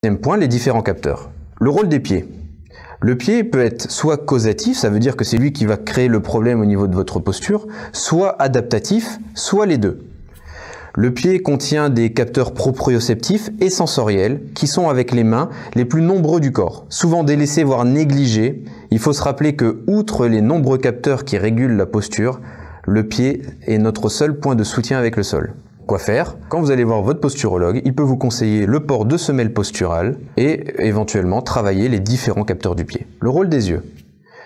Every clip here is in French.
Deuxième point, les différents capteurs. Le rôle des pieds. Le pied peut être soit causatif, ça veut dire que c'est lui qui va créer le problème au niveau de votre posture, soit adaptatif, soit les deux. Le pied contient des capteurs proprioceptifs et sensoriels qui sont avec les mains les plus nombreux du corps. Souvent délaissés voire négligés, il faut se rappeler que, outre les nombreux capteurs qui régulent la posture, le pied est notre seul point de soutien avec le sol. Quoi faire? Quand vous allez voir votre posturologue, il peut vous conseiller le port de semelles posturales et éventuellement travailler les différents capteurs du pied. Le rôle des yeux.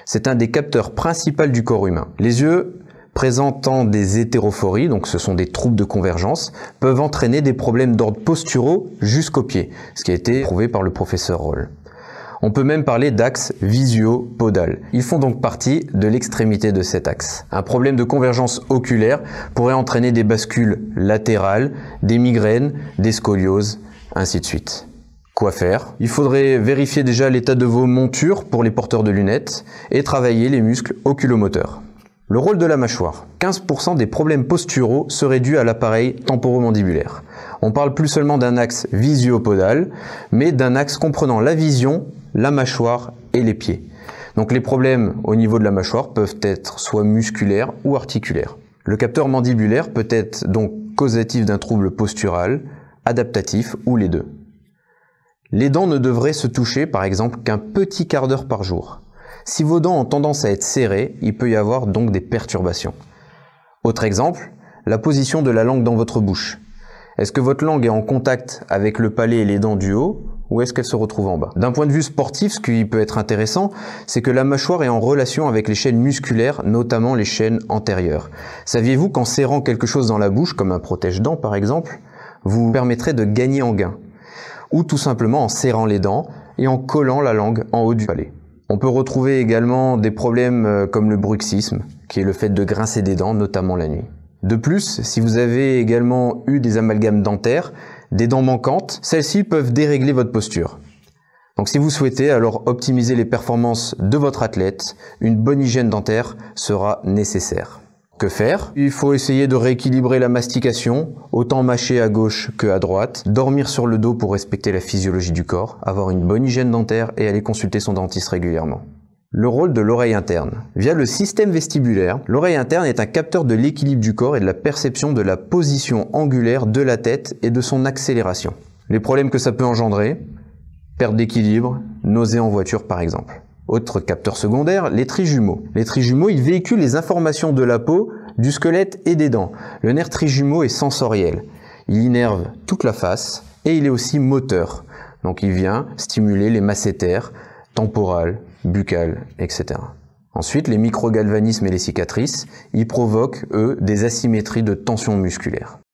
C'est un des capteurs principaux du corps humain. Les yeux, présentant des hétérophories, donc ce sont des troubles de convergence, peuvent entraîner des problèmes d'ordre posturaux jusqu'aux pieds, ce qui a été prouvé par le professeur Roll. On peut même parler d'axe visio-podal. Ils font donc partie de l'extrémité de cet axe. Un problème de convergence oculaire pourrait entraîner des bascules latérales, des migraines, des scolioses, ainsi de suite. Quoi faire? Il faudrait vérifier déjà l'état de vos montures pour les porteurs de lunettes et travailler les muscles oculomoteurs. Le rôle de la mâchoire. 15% des problèmes posturaux seraient dus à l'appareil temporomandibulaire. On parle plus seulement d'un axe visio-podal, mais d'un axe comprenant la vision, la mâchoire et les pieds. Donc les problèmes au niveau de la mâchoire peuvent être soit musculaires ou articulaires. Le capteur mandibulaire peut être donc causatif d'un trouble postural, adaptatif ou les deux. Les dents ne devraient se toucher par exemple qu'un petit quart d'heure par jour. Si vos dents ont tendance à être serrées, il peut y avoir donc des perturbations. Autre exemple, la position de la langue dans votre bouche. Est-ce que votre langue est en contact avec le palais et les dents du haut ou est-ce qu'elle se retrouve en bas? D'un point de vue sportif, ce qui peut être intéressant, c'est que la mâchoire est en relation avec les chaînes musculaires, notamment les chaînes antérieures. Saviez-vous qu'en serrant quelque chose dans la bouche, comme un protège-dents par exemple, vous permettrez de gagner en gain? Ou tout simplement en serrant les dents et en collant la langue en haut du palais. On peut retrouver également des problèmes comme le bruxisme, qui est le fait de grincer des dents, notamment la nuit. De plus, si vous avez également eu des amalgames dentaires, des dents manquantes, celles-ci peuvent dérégler votre posture. Donc si vous souhaitez alors optimiser les performances de votre athlète, une bonne hygiène dentaire sera nécessaire. Que faire? Il faut essayer de rééquilibrer la mastication, autant mâcher à gauche que à droite, dormir sur le dos pour respecter la physiologie du corps, avoir une bonne hygiène dentaire et aller consulter son dentiste régulièrement. Le rôle de l'oreille interne. Via le système vestibulaire, l'oreille interne est un capteur de l'équilibre du corps et de la perception de la position angulaire de la tête et de son accélération. Les problèmes que ça peut engendrer, perte d'équilibre, nausées en voiture par exemple. Autre capteur secondaire, les trijumeaux. Les trijumeaux, ils véhiculent les informations de la peau, du squelette et des dents. Le nerf trijumeau est sensoriel. Il innerve toute la face et il est aussi moteur. Donc il vient stimuler les masséters, temporales, buccales, etc. Ensuite, les microgalvanismes et les cicatrices, ils provoquent, eux, des asymétries de tension musculaire.